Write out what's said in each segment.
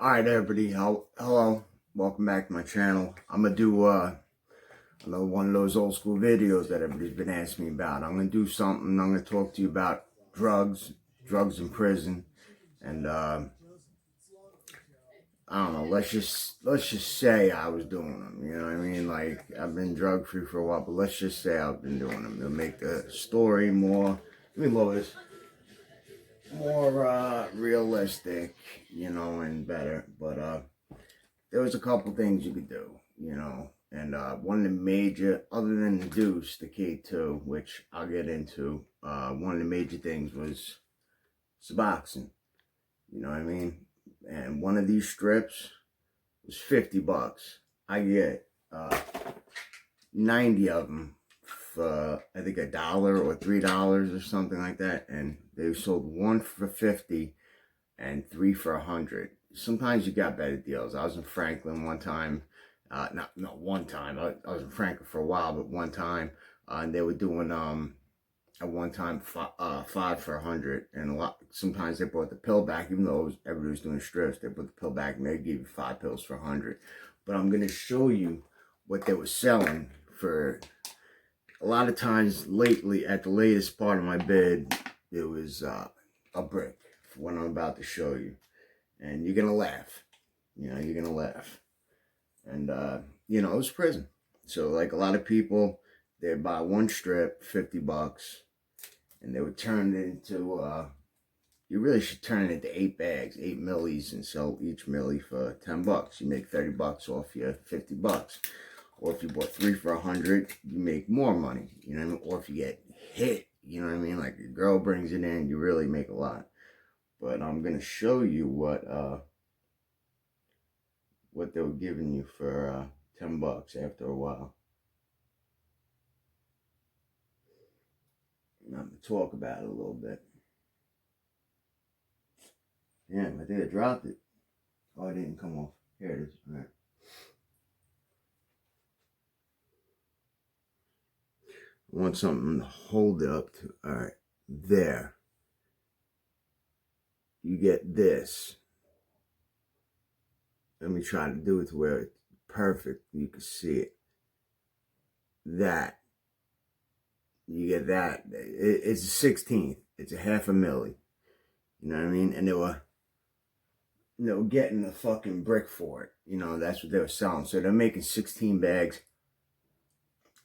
Alright everybody, hello, welcome back to my channel. I'm going to do another one of those old school videos that everybody's been asking me about. I'm going to do something, I'm going to talk to you about drugs in prison, and I don't know, let's just say I was doing them, you know what I mean? Like, I've been drug free for a while, but let's just say I've been doing them. It'll make the story more, let me lower this, more realistic, you know, and better. But there was a couple things you could do, you know, and one of the major, other than the deuce, the K2, which I'll get into, one of the major things was suboxone, you know what I mean? And one of these strips was $50. I get 90 of them for, I think, $1 or $3 or something like that, and they sold one for 50 and three for 100. Sometimes you got better deals. I was in Franklin one time, not one time, I was in Franklin for a while, but one time, and they were doing, at one time, 5 for 100, and sometimes they brought the pill back, even though everybody was doing strips, they put the pill back and they give you 5 pills for 100. But I'm going to show you what they were selling for. A lot of times lately, at the latest part of my bid, it was a brick for what I'm about to show you. And you're going to laugh. You know, you're going to laugh. And, you know, it was prison. So, like, a lot of people, they'd buy one strip, $50, and they would turn it into, you really should turn it into 8 bags, 8 millis, and sell each milli for $10. You make $30 off your $50. Or if you bought 3 for 100, you make more money, you know what I mean? Or if you get hit, you know what I mean? Like, your girl brings it in, you really make a lot. But I'm going to show you what they were giving you for $10 after a while. And I'm going to talk about it a little bit. Yeah, I think I dropped it. Oh, it didn't come off. Here it is. All right. I want something to hold it up to. All right, there. You get this. Let me try to do it to where it's perfect. You can see it. That. You get that. It's a 16th. It's a half a milli. You know what I mean? And they were getting a fucking brick for it. You know, that's what they were selling. So they're making 16 bags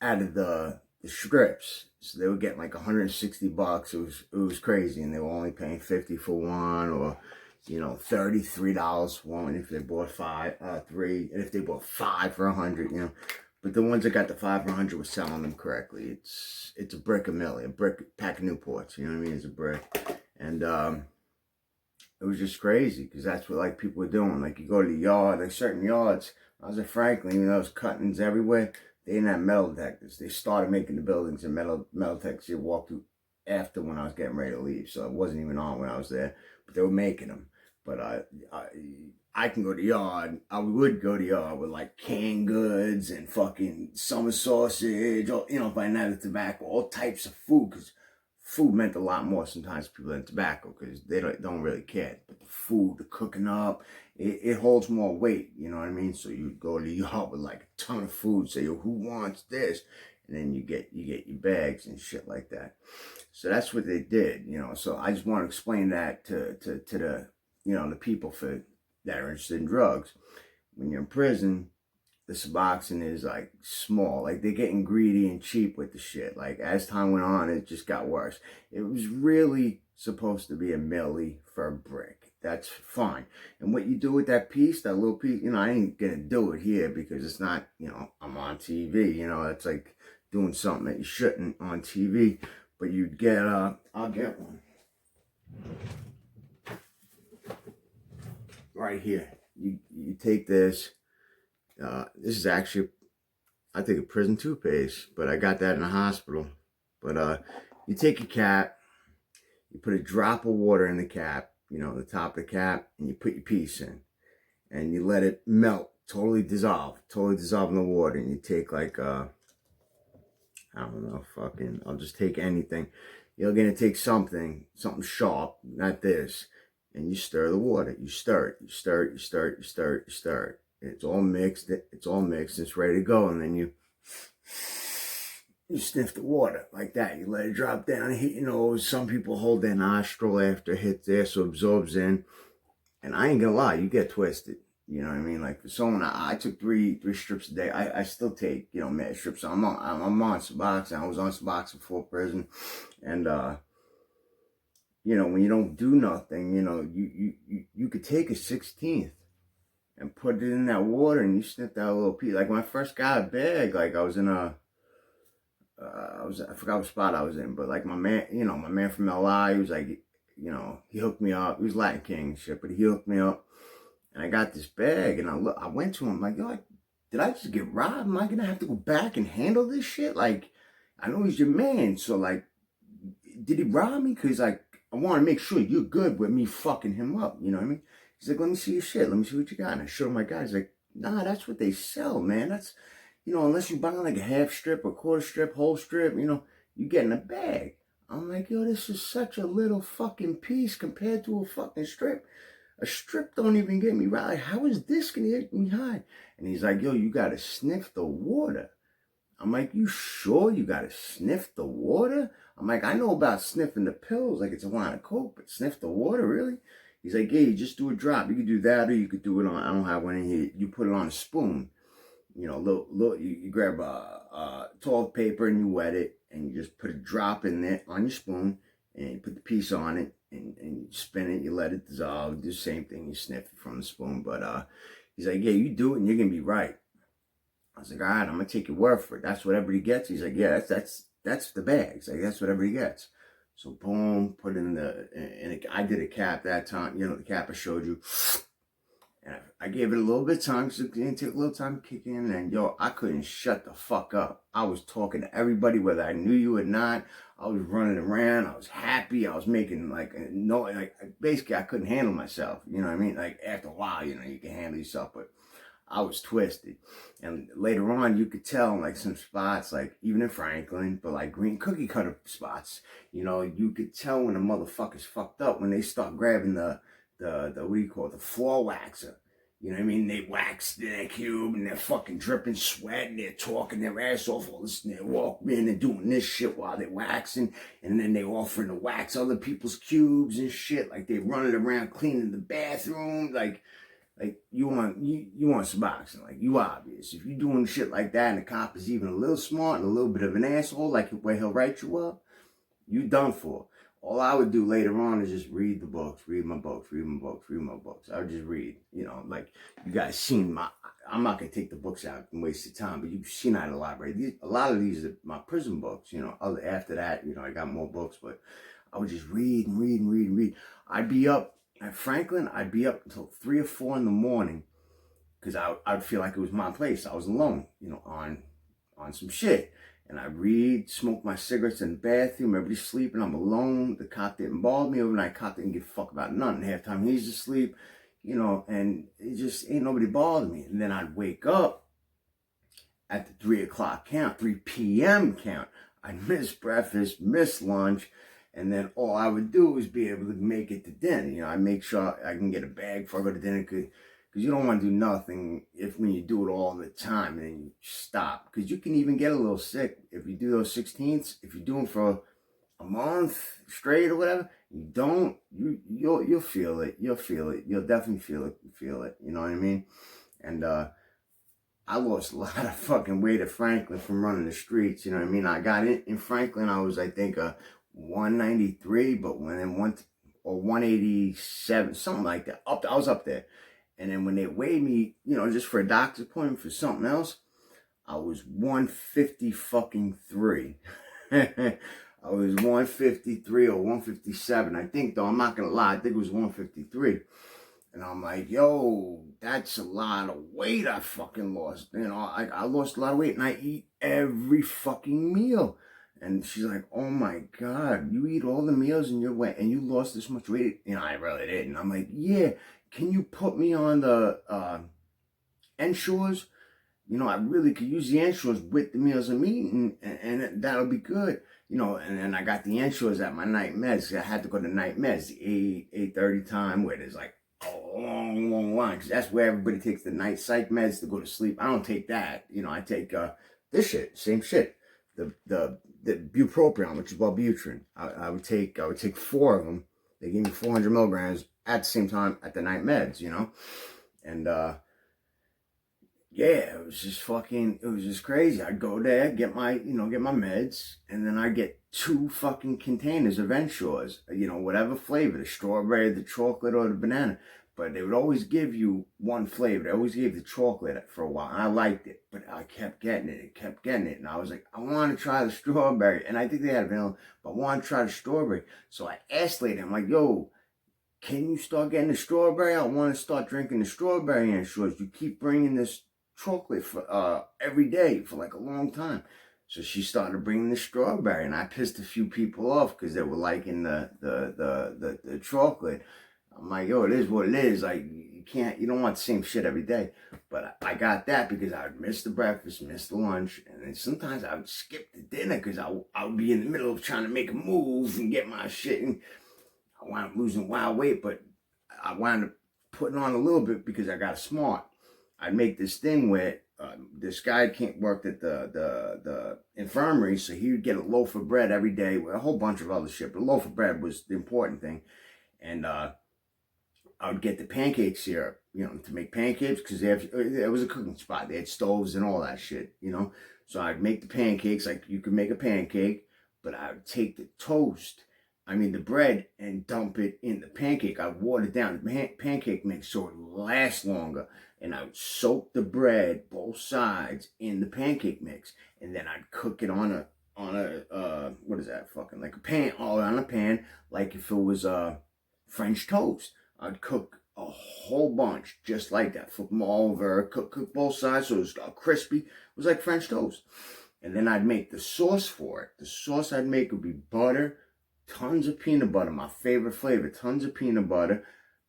out of the strips. So they were getting like $160. It was crazy, and they were only paying 50 for one, or you know, $33 for one if they bought 3, and if they bought 5 for 100, you know. But the ones that got the 5 for 100 were selling them correctly. It's a brick a milli, a brick pack of Newports, you know what I mean? It's a brick, and it was just crazy because that's what like people were doing. Like you go to the yard, like certain yards. I was in Franklin, even though there's cuttings everywhere. They didn't have metal detectors. They started making the buildings and metal detectors you walk through after when I was getting ready to leave. So it wasn't even on when I was there. But they were making them. But I can go to yard. I would go to yard with like canned goods and fucking summer sausage, or, you know, if I didn't have the tobacco, all types of food. Because food meant a lot more sometimes to people than tobacco, because they don't really care. But the food, the cooking up, it holds more weight, you know what I mean? So you go to the yard with like a ton of food, say, who wants this? And then you get your bags and shit like that. So that's what they did, you know. So I just want to explain that to the, you know, the people that are interested in drugs. When you're in prison, the suboxone is like small. Like they're getting greedy and cheap with the shit. Like as time went on, it just got worse. It was really supposed to be a milli for a brick. That's fine. And what you do with that piece, that little piece, you know, I ain't gonna do it here because it's not, you know, I'm on TV, you know, it's like doing something that you shouldn't on TV. But you'd get, I'll get one. Right here. You take this. This is actually, I think, a prison toothpaste, but I got that in the hospital. But you take your cap, you put a drop of water in the cap, you know, the top of the cap, and you put your piece in, and you let it melt, totally dissolve in the water, and you take like, I don't know, I'll just take anything. You're gonna take something sharp, not this. and you stir the water. You stir it, you stir it, you stir it, you stir it, you stir it. And it's all mixed. It's all mixed. It's ready to go. And then you sniff the water like that. You let it drop down, hit your nose. Some people hold their nostril after it hits there, so it absorbs in. And I ain't gonna lie, you get twisted. You know what I mean? Like for someone, I took three strips a day. I still take, mad strips. I'm on suboxone. I was on suboxone before prison, and when you don't do nothing, you could take a 16th and put it in that water, and you sniff that little piece. Like when I first got a bag, like I was in I forgot what spot I was in, but like my man from LI, he was like, he hooked me up. He was Latin King and shit, but he hooked me up. And I got this bag, and I went to him like, yo, did I just get robbed? Am I gonna have to go back and handle this shit? Like, I know he's your man, so like, did he rob me? Cause like, I want to make sure you're good with me fucking him up. You know what I mean? He's like, let me see your shit. Let me see what you got. And I showed him my guy. He's like, nah, that's what they sell, man. That's, unless you buy like a half strip, a quarter strip, whole strip, you get in a bag. I'm like, yo, this is such a little fucking piece compared to a fucking strip. A strip don't even get me right. Like, how is this gonna get me high? And he's like, yo, you gotta sniff the water. I'm like, you sure you gotta sniff the water? I'm like, I know about sniffing the pills, like it's a line of coke, but sniff the water, really? He's like, yeah, you just do a drop. You could do that, or you could do it on, I don't have one in here. You put it on a spoon. You grab a toilet paper and you wet it, and you just put a drop in there on your spoon, and you put the piece on it, and you spin it, you let it dissolve, do the same thing, you sniff it from the spoon. But he's like, yeah, you do it and you're gonna be right. I was like, all right, I'm gonna take your word for it. That's what everybody gets. He's like, yeah, that's the bag. He's like, that's what everybody gets. So boom, put in I did a cap that time, the cap I showed you. And I gave it a little bit of time, because it didn't take a little time to kick in, and yo, I couldn't shut the fuck up. I was talking to everybody, whether I knew you or not. I was running around, I was happy, I was making basically I couldn't handle myself, you know what I mean? Like after a while, you can handle yourself, but I was twisted. And later on, you could tell in like some spots, like even in Franklin, but like green cookie cutter spots, you could tell when a motherfucker's fucked up when they start grabbing the what do you call it, the floor waxer. You know what I mean? They wax their cube and they're fucking dripping sweat and they're talking their ass off all this, and they're walking and doing this shit while they're waxing, and then they offering to wax other people's cubes and shit, like they running around cleaning the bathroom, like you want suboxone, like you obvious. If you're doing shit like that and the cop is even a little smart and a little bit of an asshole, like where he'll write you up, you done for. All I would do later on is just read the books, read my books. I would just read, like you guys seen I'm not going to take the books out and waste your time, but you've seen out of the library. A lot of these are my prison books, after that, I got more books, but I would just read and read and read and read. I'd be up at Franklin, I'd be up until 3 or 4 in the morning, because I'd feel like it was my place. I was alone, on some shit. And I read, smoke my cigarettes in the bathroom, everybody's sleeping, I'm alone. The cop didn't bother me overnight, cop didn't give a fuck about nothing. Half time he's asleep, and it just ain't nobody bothering me. And then I'd wake up at the 3 o'clock count, 3 p.m. count. I'd miss breakfast, miss lunch, and then all I would do was be able to make it to dinner. I make sure I can get a bag before I go to dinner, because you don't want to do nothing when you do it all the time and then you stop. Because you can even get a little sick if you do those 16ths. If you do them for a month straight or whatever, you'll feel it. You'll feel it. You'll definitely feel it. You know what I mean? And I lost a lot of fucking weight at Franklin from running the streets. You know what I mean? I got in Franklin, I was, I think, 193, but when it went, or 187, something like that. I was up there. And then when they weighed me, just for a doctor's appointment for something else, I was 150 fucking 3. I was 153 or 157. I think, though, I'm not going to lie, I think it was 153. And I'm like, yo, that's a lot of weight I fucking lost. I lost a lot of weight, and I eat every fucking meal. And she's like, oh my God, you eat all the meals and you're wet and you lost this much weight? I really didn't. I'm like, yeah. Can you put me on the Ensures? I really could use the Ensures with the meals I'm eating, and that'll be good. And then I got the Ensures at my night meds. I had to go to night meds, the 8:30 time, where there's like a long line, because that's where everybody takes the night psych meds to go to sleep. I don't take that. I take this shit, same shit. The bupropion, which is Wellbutrin. I would take 4 of them. They gave me 400 milligrams at the same time at the night meds, and yeah, it was just crazy. I'd go there, get my meds, and then I'd get 2 fucking containers of Ensures, whatever flavor, the strawberry, the chocolate, or the banana. But they would always give you one flavor. They always gave the chocolate for a while. And I liked it, but I kept getting it. And I was like, I want to try the strawberry. And I think they had available, but I want to try the strawberry. So I asked later, I'm like, yo, can you start getting the strawberry? I want to start drinking the strawberry Ensures. You keep bringing this chocolate for every day for like a long time. So she started bringing the strawberry, and I pissed a few people off because they were liking the chocolate. I'm like, yo, it is what it is. Like, you don't want the same shit every day. But I got that because I would miss the breakfast, miss the lunch, and then sometimes I would skip the dinner because I would be in the middle of trying to make a move and get my shit, and I wound up losing wild weight, but I wound up putting on a little bit because I got smart. I'd make this thing where this guy worked at the infirmary, so he would get a loaf of bread every day with a whole bunch of other shit. But a loaf of bread was the important thing. And I would get the pancake syrup, to make pancakes, because it was a cooking spot. They had stoves and all that shit, So I'd make the pancakes like you could make a pancake, but I would take the the bread, and dump it in the pancake. I'd water down the pancake mix so it would last longer. And I would soak the bread, both sides, in the pancake mix. And then I'd cook it on a what is that fucking, like a pan, all on a pan, like if it was French toast. I'd cook a whole bunch just like that. Flip them all over, cook both sides so it was crispy. It was like French toast. And then I'd make the sauce for it. The sauce I'd make would be butter, tons of peanut butter, my favorite flavor, tons of peanut butter,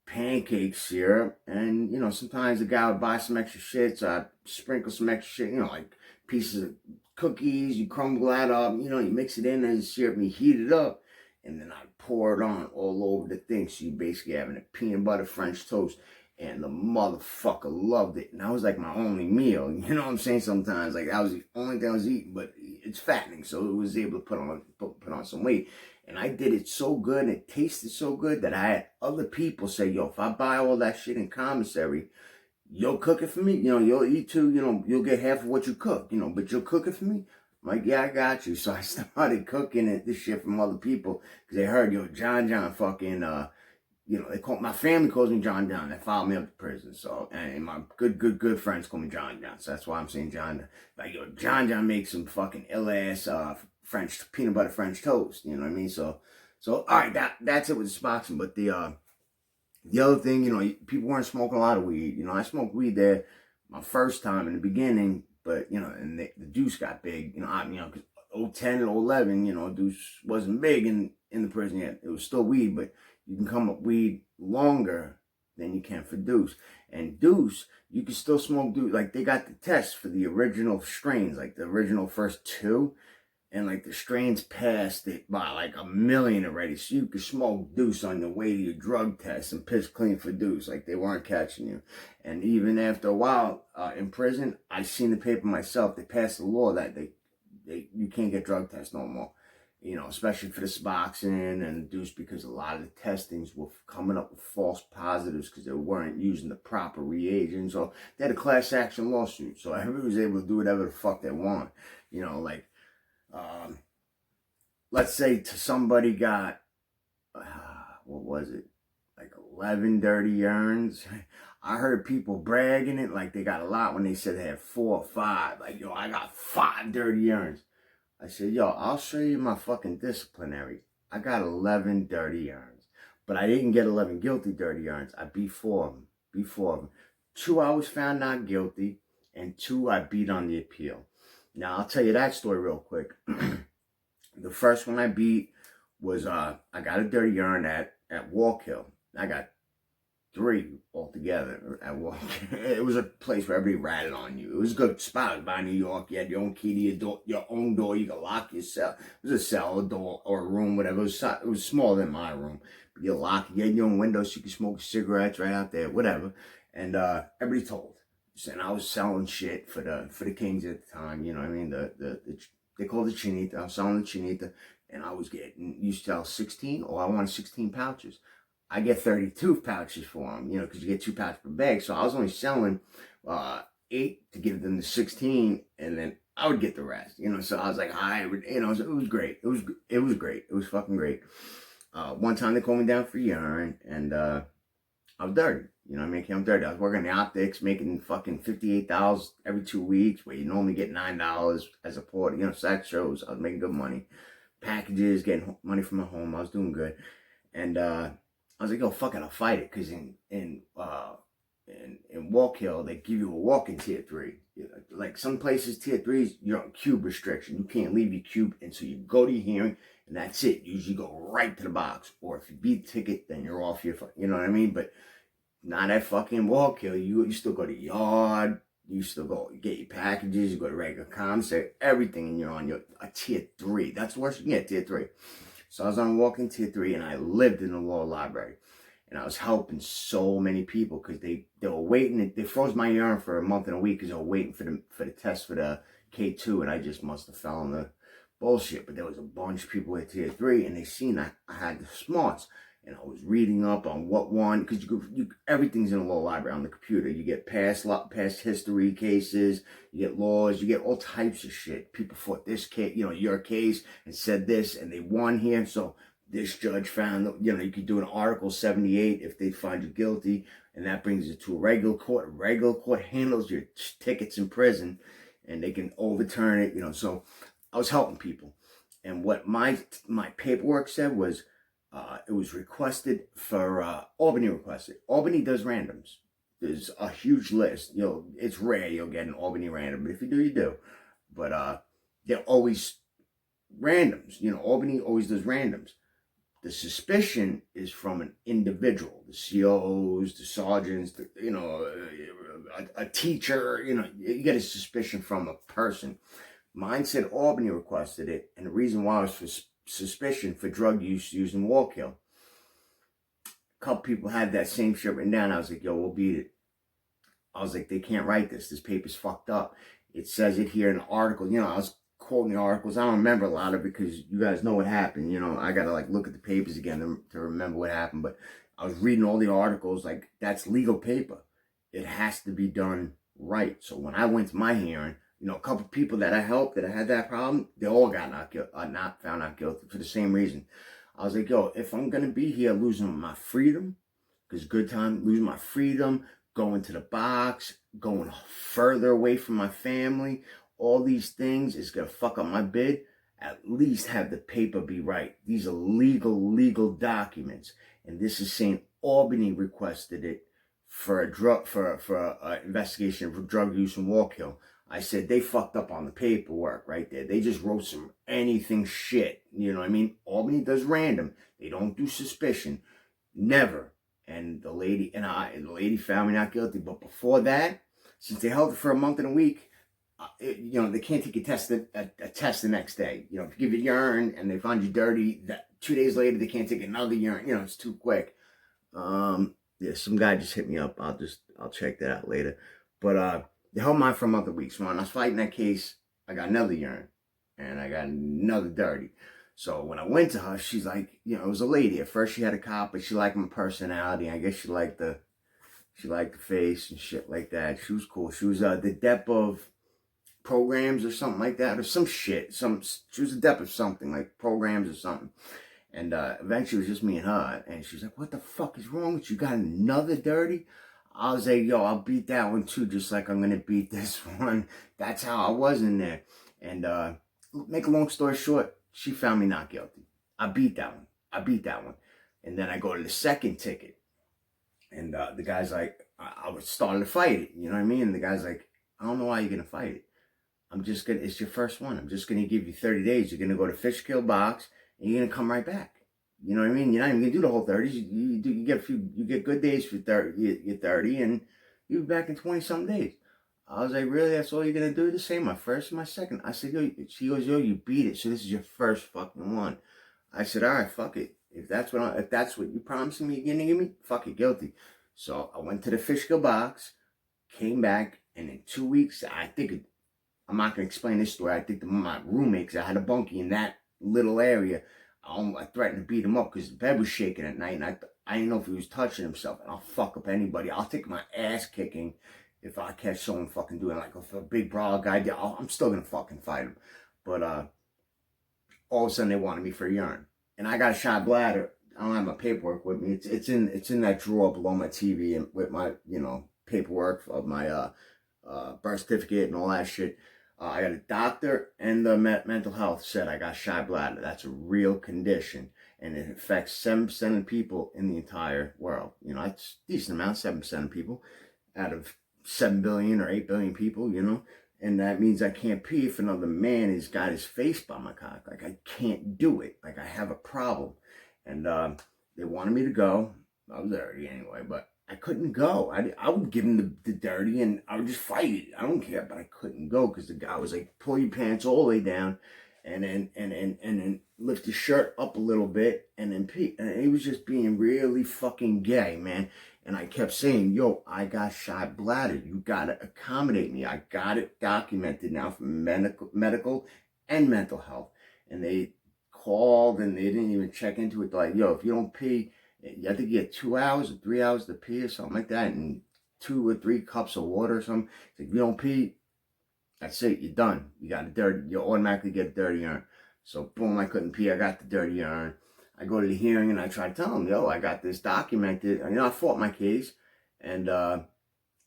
pancake syrup, and sometimes the guy would buy some extra shit, so I'd sprinkle some extra shit, like pieces of cookies. You crumble that up, you mix it in as syrup and you heat it up, and then I'd pour it on all over the thing. So you basically having a peanut butter French toast, and the motherfucker loved it. And that was like my only meal, you know what I'm saying? Sometimes like that was the only thing I was eating, but it's fattening, so it was able to put on some weight. And I did it so good, and it tasted so good that I had other people say, yo, if I buy all that shit in commissary, you'll cook it for me? You'll eat too, you'll get half of what you cook, but you'll cook it for me? I'm like, yeah, I got you. So I started cooking this shit from other people because they heard, yo, John fucking, my family calls me John. They followed me up to prison. So, and my good friends call me John. So that's why I'm saying John. Like, yo, John makes some fucking ill-ass, French peanut butter French toast. You know what I mean? So all right, that's it with the Suboxone. But the other thing, people weren't smoking a lot of weed. I smoked weed there my first time in the beginning, but and the deuce got big. Cause 010 and 011, deuce wasn't big in the prison yet. It was still weed, but you can come up weed longer than you can for deuce. And deuce, you can still smoke deuce. Like, they got the test for the original strains, like the original first 2. And like the strains passed it by like 1 million already. So you could smoke deuce on your way to your drug test and piss clean for deuce. Like, they weren't catching you. And even after a while in prison, I seen the paper myself. They passed a law that you can't get drug tests no more. Especially for the Suboxone and the deuce, because a lot of the testings were coming up with false positives because they weren't using the proper reagents. So they had a class action lawsuit. So everybody was able to do whatever the fuck they want. Like, let's say somebody got, what was it? Like 11 dirty urines. I heard people bragging it like they got a lot when they said they had 4 or 5. Like, yo, I got 5 dirty urines. I said, yo, I'll show you my fucking disciplinary. I got 11 dirty urines. But I didn't get 11 guilty dirty urines. I beat 4 of them. 2 I was found not guilty, and 2 I beat on the appeal. Now, I'll tell you that story real quick. The first one I beat was, I got a dirty urine at Walk Hill. I got 3 altogether at work. It was a place where everybody ratted on you. It was a good spot. It was by New York. You had your own key to your door, your own door. You could lock your cell. It was a cell, a door, or a room, whatever. It was smaller than my room. But you lock it. You had your own window so you could smoke cigarettes right out there, whatever. And everybody told. And I was selling shit for the Kings at the time. You know what I mean? They called it Chinita. I was selling the Chinita. And I was getting, you sell 16, or I wanted 16 pouches. I get 32 pouches for them, you know, because you get 2 pouches per bag. So I was only selling 8 to give them the 16, and then I would get the rest, you know. So I was like, you know, so it was great. It was great. It was fucking great. One time they called me down for urine, and I was dirty. You know what I mean? I'm dirty. I was working in the optics, making fucking $58 every 2 weeks, where you normally get $9 as a porter. You know, sex shows. I was making good money. Packages, getting money from my home. I was doing good. And I was like, yo, fuck it, I'll fight it. Because in Walk Hill, they give you a walk in tier 3. Like some places, tier 3s, you're on cube restriction. You can't leave your cube. And so you go to your hearing, and that's it. You usually go right to the box. Or if you beat the ticket, then you're off your, you know what I mean? But not at fucking Walk Hill. You still go to yard. You still go get your packages. You go to regular comms, everything, and you're on a tier 3. That's the worst you can get, tier 3. So I was on walking tier 3, and I lived in the law library, and I was helping so many people because they were waiting. They froze my urine for a month and a week because they were waiting for the test for the K2, and I just must have fell in the bullshit. But there was a bunch of people at tier 3, and they seen I had the smarts. And I was reading up on what one, because everything's in a law library on the computer. You get past history cases, you get laws, you get all types of shit. People fought this case, you know, your case, and said this, and they won here. So this judge found, you know, you could do an Article 78 if they find you guilty, and that brings it to a regular court. A regular court handles your tickets in prison, and they can overturn it, you know. So I was helping people. And what my paperwork said was, it was requested for, Albany requested. Albany does randoms. There's a huge list. You know, it's rare you'll get an Albany random, but if you do, you do. But they're always randoms. You know, Albany always does randoms. The suspicion is from an individual. The COs, the sergeants, you know, a teacher, you know, you get a suspicion from a person. Mine said Albany requested it, and the reason why was for suspicion for drug use using Walk Hill. A couple people had that same shit written down. I was like, yo, we'll beat it. I was like, they can't write this. This paper's fucked up. It says it here in the article. You know, I was quoting the articles. I don't remember a lot of it because you guys know what happened. You know, I got to like look at the papers again to remember what happened. But I was reading all the articles. Like, that's legal paper. It has to be done right. So when I went to my hearing, you know, a couple people that I helped that I had that problem, they all got not found not guilty for the same reason. I was like, yo, if I'm going to be here losing my freedom, because good time, losing my freedom, going to the box, going further away from my family, all these things is going to fuck up my bid, at least have the paper be right. These are legal documents. And this is saying Albany requested it for a investigation for drug use in Walk Hill. I said, they fucked up on the paperwork right there. They just wrote some anything shit. You know what I mean? Albany does random. They don't do suspicion. Never. And the lady found me not guilty. But before that, since they held it for a month and a week, you know, they can't take a test the next day. You know, if you give it urine and they find you dirty, 2 days later, they can't take another urine. You know, it's too quick. Yeah, some guy just hit me up. I'll check that out later. But, they held mine for a month and weeks. So when I was fighting that case, I got another urine. And I got another dirty. So when I went to her, she's like, you know, it was a lady. At first she had a cop, but she liked my personality. I guess she liked the face and shit like that. She was cool. She was the dep of programs or something like that. Or some shit. She was a dep of something, like programs or something. And eventually it was just me and her. And she was like, what the fuck is wrong with you? Got another dirty? I was like, yo, I'll beat that one too, just like I'm going to beat this one. That's how I was in there. And make a long story short, she found me not guilty. I beat that one. And then I go to the second ticket. And the guy's like, I was starting to fight it. You know what I mean? And the guy's like, I don't know why you're going to fight it. It's your first one. I'm just going to give you 30 days. You're going to go to Fishkill box and you're going to come right back. You know what I mean? You're not even gonna do the whole 30s. You get you get good days for 30. You're 30, and you're back in 20 some days. I was like, really? That's all you're gonna do? The same, my first and my second. I said, yo. She goes, yo, you beat it. So this is your first fucking one. I said, all right, fuck it. If that's what you promising me you're gonna give me, fuck it, guilty. So I went to the physical box, came back, and in 2 weeks, I'm not gonna explain this story. I think my roommates, I had a bunkie in that little area. I threatened to beat him up because the bed was shaking at night, and I didn't know if he was touching himself. And I'll fuck up anybody. I'll take my ass kicking if I catch someone fucking doing, like, if a big brawl guy, I'm still gonna fucking fight him. But all of a sudden they wanted me for urine, and I got a shot bladder. I don't have my paperwork with me. It's in that drawer below my TV, and with my paperwork of my birth certificate and all that shit. I got a doctor and the mental health said I got shy bladder. That's a real condition, and it affects 7% of people in the entire world. That's a decent amount, 7% of people out of 7 billion or 8 billion people, and that means I can't pee if another man has got his face by my cock. Like, I can't do it. Like, I have a problem. And they wanted me to go. I was dirty anyway, but I couldn't go. I would give him the dirty, and I would just fight it. I don't care, but I couldn't go because the guy was like, pull your pants all the way down, and then lift your shirt up a little bit, and then pee. And he was just being really fucking gay, man. And I kept saying, yo, I got shy bladder. You gotta accommodate me. I got it documented now from medical and mental health. And they called, and they didn't even check into it. They're like, yo, if you don't pee, I think you get 2 hours or 3 hours to pee or something like that, and 2 or 3 cups of water or something. If you don't pee, that's it. You're done. You automatically get a dirty urine. So boom, I couldn't pee. I got the dirty urine. I go to the hearing, and I try to tell him, yo, I got this documented. I fought my case, and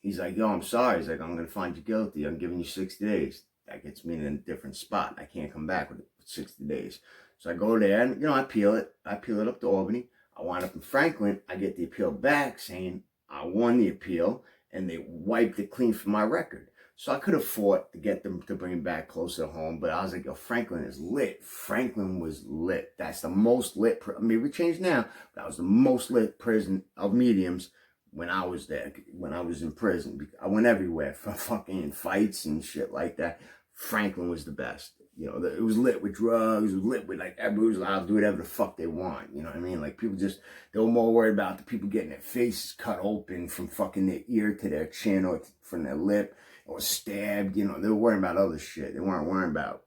he's like, yo, I'm sorry. He's like, I'm gonna find you guilty. I'm giving you 60 days. That gets me in a different spot. I can't come back with 60 days. So I go there, and I appeal it. I appeal it up to Albany. I wind up in Franklin. I get the appeal back saying I won the appeal, and they wiped it clean from my record. So I could have fought to get them to bring it back closer to home, but I was like, yo, Franklin is lit. Franklin was lit. That's the most lit, maybe we changed now, but that was the most lit prison of mediums when I was there, when I was in prison. I went everywhere for fucking fights and shit like that. Franklin was the best. It was lit with drugs. It was lit with, like, everybody was allowed to do whatever the fuck they want. You know what I mean? Like, people they were more worried about the people getting their faces cut open from fucking their ear to their chin or from their lip or stabbed. They were worrying about other shit. They weren't worrying about,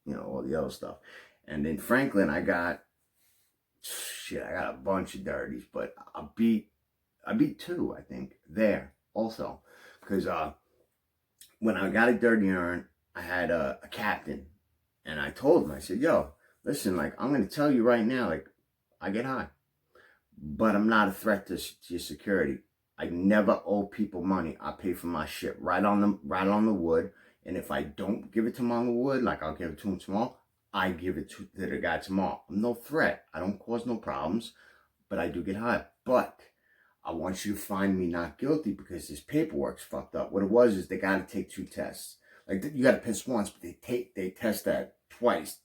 all the other stuff. And in Franklin, I got a bunch of dirties, but I beat 2, I think, there also. Because when I got a dirty urine, I had a captain. And I told him, I said, yo, listen, like, I'm going to tell you right now, like, I get high, but I'm not a threat to your security. I never owe people money. I pay for my shit right on the wood. And if I don't give it to him on the wood, like, I'll give it to him tomorrow, I give it to the guy tomorrow. I'm no threat. I don't cause no problems, but I do get high. But I want you to find me not guilty because this paperwork's fucked up. What it was is they got to take 2 tests. Like, you got to piss once, but they test that twice.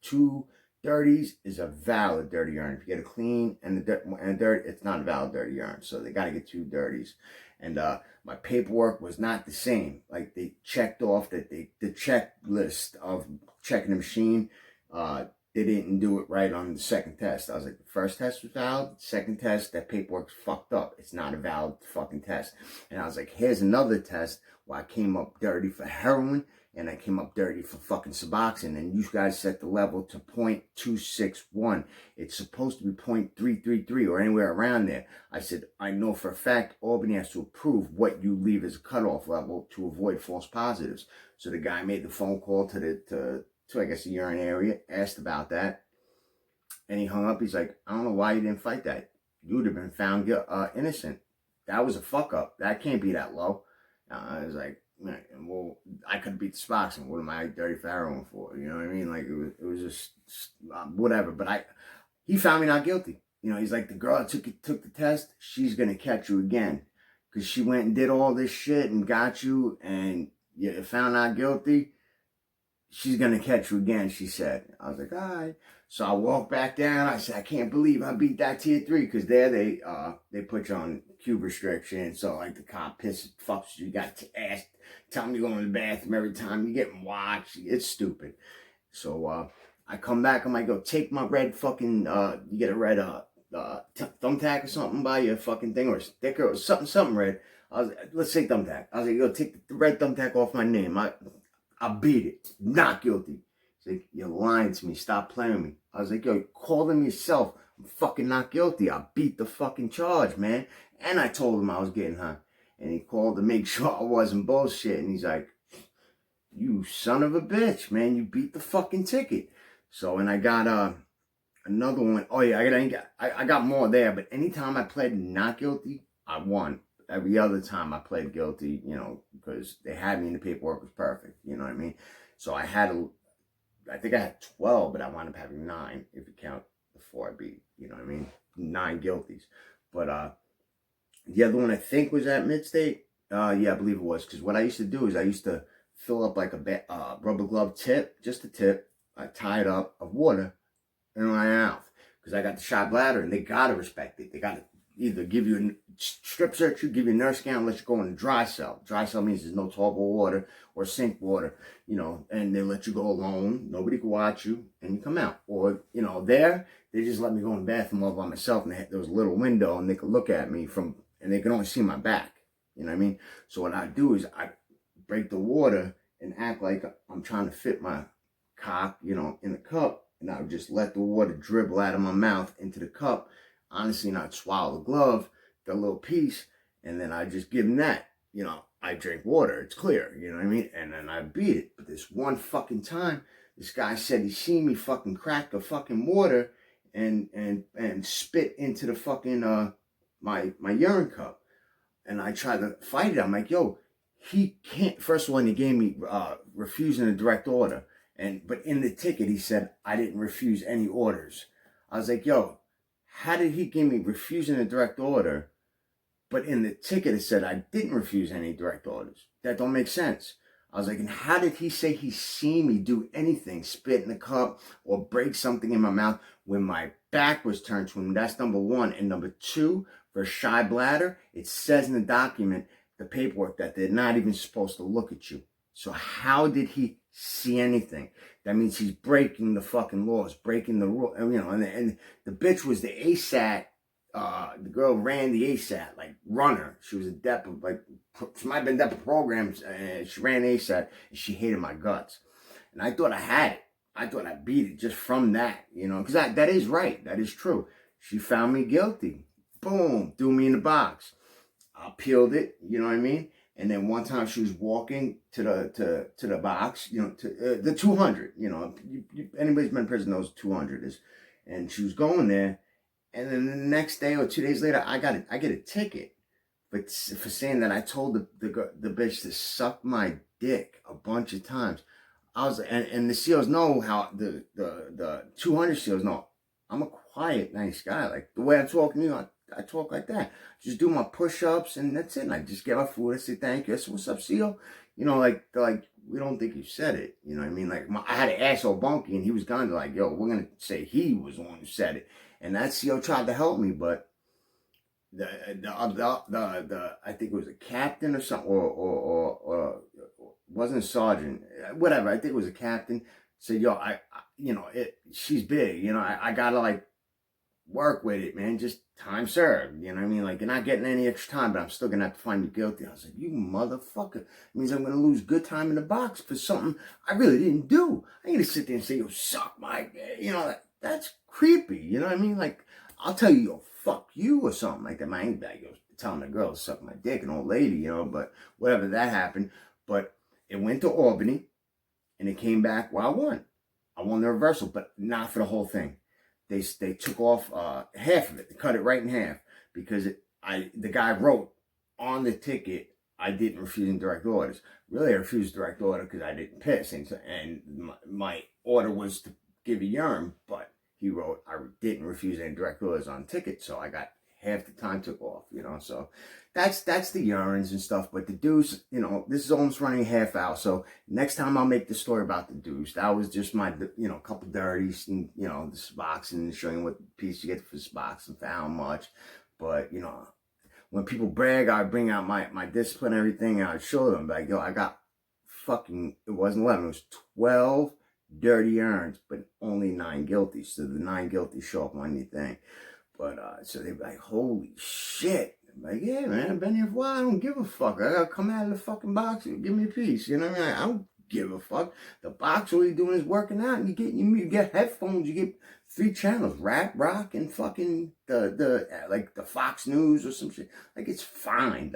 2 dirties is a valid dirty urine. If you get a clean and a dirt, it's not a valid dirty urine. So they got to get 2 dirties. And my paperwork was not the same. Like, they checked off that the checklist of checking the machine. They didn't do it right on the second test. I was like, the first test was valid. The second test, that paperwork's fucked up. It's not a valid fucking test. And I was like, here's another test where I came up dirty for heroin and I came up dirty for fucking suboxone. And you guys set the level to 0.261. It's supposed to be 0.333 or anywhere around there. I said, I know for a fact Albany has to approve what you leave as a cutoff level to avoid false positives. So the guy made the phone call to I guess the urine area, asked about that, and he hung up. He's like, I don't know why you didn't fight that. You would have been found innocent. That was a fuck up. That can't be that low. I was like, man, well, I could beat the suboxone. What am I dirty for heroin for? You know what I mean? Like, it was just whatever. But he found me not guilty. He's like, the girl that took the test, she's gonna catch you again, because she went and did all this shit and got you, and you found not guilty. she's going to catch you again, she said. I was like, all right. So I walked back down. I said, I can't believe I beat that tier 3, because there they put you on cube restriction. So like the cop pisses, fucks you. You got to ask, tell me to go in the bathroom every time. You getting watched. It's stupid. So I come back. I'm like, go take my red fucking, you get a red thumbtack or something by your fucking thing, or a sticker or something red. I was like, let's say thumbtack. I was like, go take the red thumbtack off my name. I beat it. Not guilty. He's like, you're lying to me. Stop playing with me. I was like, yo, call them yourself. I'm fucking not guilty. I beat the fucking charge, man. And I told him I was getting high. And he called to make sure I wasn't bullshit. And he's like, you son of a bitch, man. You beat the fucking ticket. So, and I got another one. Oh, yeah, I got more there. But anytime I pled not guilty, I won. Every other time I pled guilty, because they had me and the paperwork was perfect. You know what I mean? So I think I had 12, but I wound up having 9 if you count the 4 I beat. You know what I mean? 9 guilties. But the other one I think was at Midstate. Yeah, I believe it was. Because what I used to do is I used to fill up like a rubber glove tip, just a tip. I tie it up of water in my mouth. Because I got the shot bladder and they got to respect it. They got to either give you a strip search, you give you a nurse scan, let you go in a dry cell. Dry cell means there's no toilet water or sink water, and they let you go alone. Nobody can watch you, and you come out. Or, there, they just let me go in the bathroom all by myself, and there was a little window, and they could look at me and they could only see my back. You know what I mean? So what I do is I break the water and act like I'm trying to fit my cock, in the cup, and I would just let the water dribble out of my mouth into the cup. Honestly, not swallow the glove, the little piece, and then I just give them that. I drink water. It's clear. You know what I mean? And then I beat it. But this one fucking time, this guy said he seen me fucking crack the fucking water and spit into the fucking my urine cup. And I tried to fight it. I'm like, yo, he can't. First one, he gave me refusing a direct order. But in the ticket, he said I didn't refuse any orders. I was like, yo, how did he give me refusing a direct order, but in the ticket it said I didn't refuse any direct orders? That don't make sense. I was like, and how did he say he seen me do anything, spit in the cup or break something in my mouth when my back was turned to him? That's number one. And number two, for shy bladder, it says in the document, the paperwork, that they're not even supposed to look at you. So how did he see anything? That means he's breaking the fucking laws, breaking the rule. And the bitch was the ASAT. The girl ran the ASAT, like runner. She was a DEPA, she might have been DEPA programs. She ran ASAT, and she hated my guts. And I thought I had it. I thought I beat it just from that, because that is right. That is true. She found me guilty. Boom, threw me in the box. I peeled it, you know what I mean? And then one time she was walking to the box, to the 200, anybody's been in prison knows 200 is. And she was going there. And then the next day or 2 days later, I get a ticket. But for saying that I told the bitch to suck my dick a bunch of times. And the SEALs know how, the 200 SEALs know, I'm a quiet, nice guy. Like the way I'm talking to you, I talk like that. Just do my push-ups and that's it. And I just get my food. I say thank you. I say, what's up, SEAL? Like we don't think you said it. You know what I mean? Like I had an asshole bunkie and he was kind of like, yo, we're gonna say he was the one who said it. And that SEAL tried to help me, but the I think it was a captain or something, or wasn't a sergeant, whatever. I think it was a captain. Said, yo, she's big. I gotta work with it, man. Just time served. You know what I mean? You're not getting any extra time, but I'm still gonna have to find you guilty. I was like, you motherfucker. It means I'm gonna lose good time in the box for something I really didn't do. I ain't gonna sit there and say, yo, suck my, that's creepy. You know what I mean? I'll tell you, yo, fuck you or something like that. My ain't bad. Telling a girl to suck my dick, an old lady, but whatever, that happened. But it went to Albany and it came back. Well, I won. I won the reversal, but not for the whole thing. They took off half of it. They cut it right in half because the guy wrote on the ticket, I didn't refuse any direct orders. Really, I refused direct order because I didn't piss. And my order was to give a urine, but he wrote, I didn't refuse any direct orders on the ticket. So I got half the time took off, you know. So that's the urines and stuff. But the deuce, you know, this is almost running half out. So next time I'll make the story about the deuce. That was just my, you know, couple dirties and, you know, the suboxone, and showing what piece you get for suboxone, for how much. But, you know, when people brag, I bring out my discipline and everything, and I show them, like, yo, I got fucking, it wasn't 11, it was 12 dirty urines, but only 9 guilty. So the 9 guilty show up on anything. But, so they'd be like, holy shit. I'm like, yeah, man, I've been here for a while. I don't give a fuck. I gotta come out of the fucking box and give me a piece. You know what I mean? I don't give a fuck. The box, all you're doing is working out, and you get headphones, you get 3 channels, rap, rock, and fucking like the Fox News or some shit. Like, it's fine.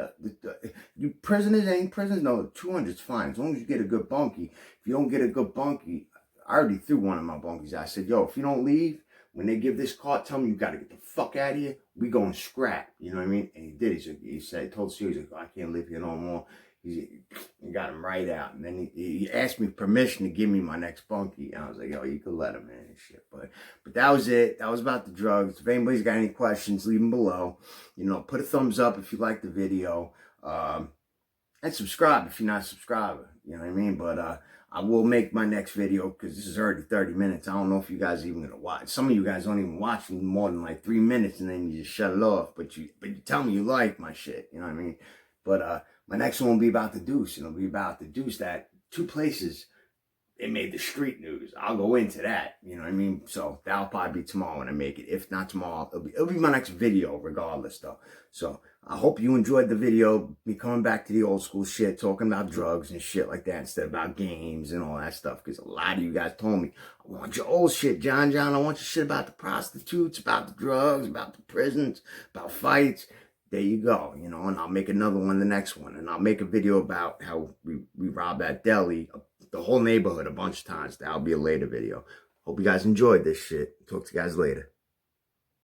You prisoners ain't prisoners. No, 200's fine as long as you get a good bunkie. If you don't get a good bunkie, I already threw one of my bunkies. I said, yo, if you don't leave, when they give this card, tell me you got to get the fuck out of here. We going scrap. You know what I mean? And he did. He told Sue, he's like, oh, I can't live here no more. He got him right out. And then he asked me permission to give me my next bunkie. And I was like, yo, you could let him in and shit. But that was it. That was about the drugs. If anybody's got any questions, leave them below. You know, put a thumbs up if you like the video. And subscribe if you're not a subscriber. You know what I mean? But I will make my next video, because this is already 30 minutes. I don't know if you guys are even going to watch. Some of you guys don't even watch more than like 3 minutes, and then you just shut it off. But you tell me you like my shit. You know what I mean? But my next one will be about the deuce. And it'll be about the deuce that 2 places it made the street news. I'll go into that. You know what I mean? So that'll probably be tomorrow when I make it. If not tomorrow, it'll be my next video regardless, though. So I hope you enjoyed the video. Me coming back to the old school shit, talking about drugs and shit like that instead of about games and all that stuff. Because a lot of you guys told me, I want your old shit, John. I want your shit about the prostitutes, about the drugs, about the prisons, about fights. There you go, you know, and I'll make another one, the next one. And I'll make a video about how we robbed that deli, the whole neighborhood, a bunch of times. That'll be a later video. Hope you guys enjoyed this shit. Talk to you guys later.